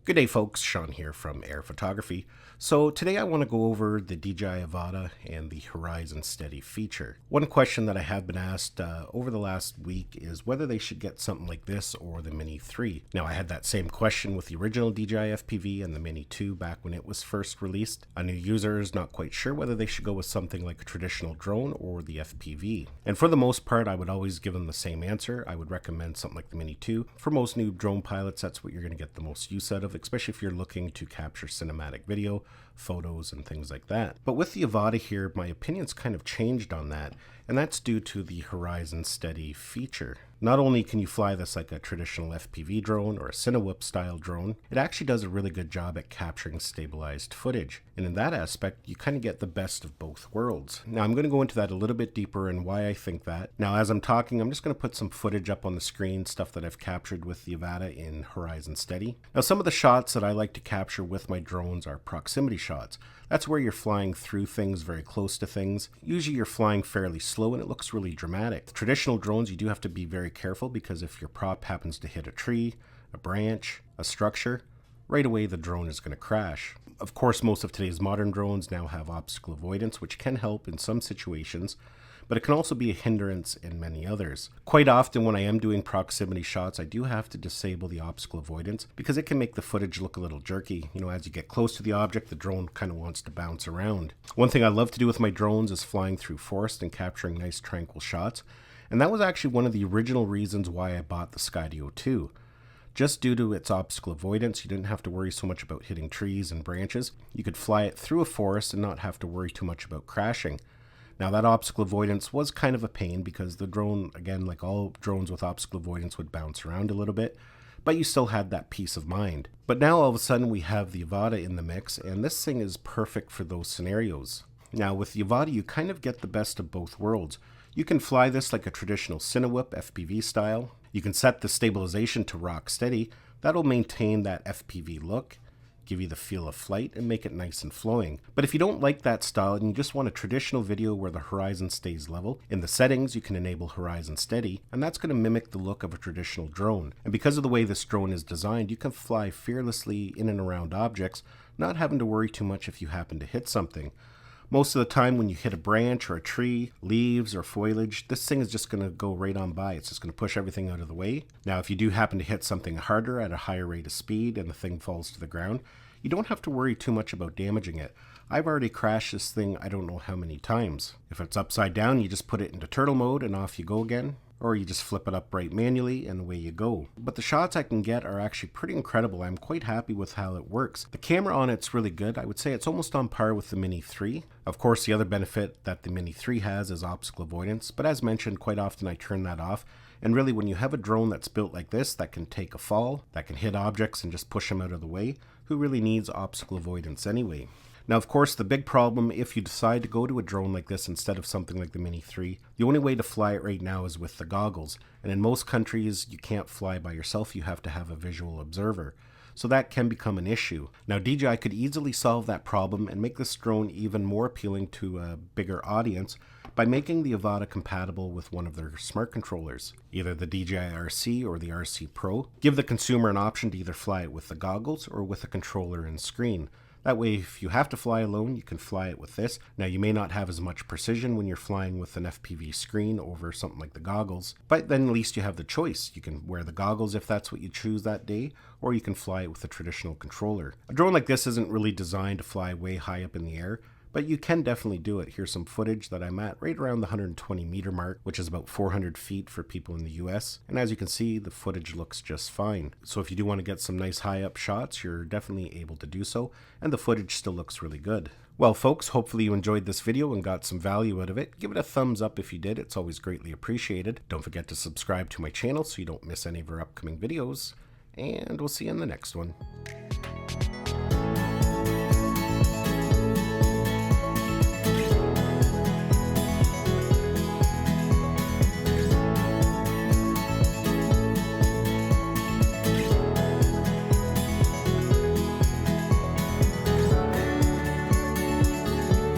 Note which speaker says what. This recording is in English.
Speaker 1: Good day folks, Sean here from Air Photography. So today I want to go over the DJI Avata and the Horizon Steady feature. One question that I have been asked over the last week is whether they should get something like this or the Mini 3. Now I had that same question with the original DJI FPV and the Mini 2 back when it was first released. A new user is not quite sure whether they should go with something like a traditional drone or the FPV. And for the most part I would always give them the same answer. I would recommend something like the Mini 2. For most new drone pilots, that's what you're going to get the most use out of, especially if you're looking to capture cinematic video, photos, and things like that. But with the Avata here, my opinion's kind of changed on that, and that's due to the Horizon Steady feature. Not only can you fly this like a traditional FPV drone or a Cinewhoop style drone, it actually does a really good job at capturing stabilized footage. And in that aspect, you kind of get the best of both worlds. Now I'm going to go into that a little bit deeper and why I think that. Now as I'm talking, I'm just going to put some footage up on the screen, stuff that I've captured with the Avata in Horizon Steady. Now some of the shots that I like to capture with my drones are proximity shots. That's where you're flying through things, very close to things. Usually you're flying fairly slow and it looks really dramatic. With traditional drones, you do have to be very careful because if your prop happens to hit a tree, a branch, a structure, right away the drone is going to crash. Of course, most of today's modern drones now have obstacle avoidance, which can help in some situations, but it can also be a hindrance in many others. Quite often when I am doing proximity shots, I do have to disable the obstacle avoidance because it can make the footage look a little jerky. You know, as you get close to the object, the drone kind of wants to bounce around. One thing I love to do with my drones is flying through forest and capturing nice tranquil shots, and that was actually one of the original reasons why I bought the Skydio 2. Just due to its obstacle avoidance, you didn't have to worry so much about hitting trees and branches. You could fly it through a forest and not have to worry too much about crashing. Now that obstacle avoidance was kind of a pain because the drone, again, like all drones with obstacle avoidance, would bounce around a little bit, but you still had that peace of mind. But now all of a sudden we have the Avata in the mix, and this thing is perfect for those scenarios. Now with the Avata, you kind of get the best of both worlds. You can fly this like a traditional Cinewhoop FPV style. You can set the stabilization to rock steady. That'll maintain that FPV look, give you the feel of flight, and make it nice and flowing. But if you don't like that style and you just want a traditional video where the horizon stays level, in the settings you can enable Horizon Steady, and that's going to mimic the look of a traditional drone. And because of the way this drone is designed, you can fly fearlessly in and around objects, not having to worry too much if you happen to hit something. Most of the time when you hit a branch or a tree, leaves or foliage, this thing is just going to go right on by. It's just going to push everything out of the way. Now if you do happen to hit something harder at a higher rate of speed and the thing falls to the ground, you don't have to worry too much about damaging it. I've already crashed this thing I don't know how many times. If it's upside down, you just put it into turtle mode and off you go again. Or you just flip it upright manually and away you go. But the shots I can get are actually pretty incredible. I'm quite happy with how it works. The camera on it's really good. I would say it's almost on par with the Mini 3. Of course, the other benefit that the Mini 3 has is obstacle avoidance, but as mentioned, quite often I turn that off. And really, when you have a drone that's built like this, that can take a fall, that can hit objects and just push them out of the way, who really needs obstacle avoidance anyway? Now, of course, the big problem, if you decide to go to a drone like this instead of something like the Mini 3, the only way to fly it right now is with the goggles. And in most countries, you can't fly by yourself. You have to have a visual observer. So that can become an issue. Now, DJI could easily solve that problem and make this drone even more appealing to a bigger audience by making the Avata compatible with one of their smart controllers, either the DJI RC or the RC Pro. Give the consumer an option to either fly it with the goggles or with a controller and screen. That way, if you have to fly alone, you can fly it with this. Now, you may not have as much precision when you're flying with an FPV screen over something like the goggles, but then at least you have the choice. You can wear the goggles if that's what you choose that day, or you can fly it with a traditional controller. A drone like this isn't really designed to fly way high up in the air, but you can definitely do it. Here's some footage that I'm at right around the 120 meter mark, which is about 400 feet for people in the US. And as you can see, the footage looks just fine. So if you do want to get some nice high up shots, you're definitely able to do so. And the footage still looks really good. Well, folks, hopefully you enjoyed this video and got some value out of it. Give it a thumbs up if you did. It's always greatly appreciated. Don't forget to subscribe to my channel so you don't miss any of our upcoming videos. And we'll see you in the next one.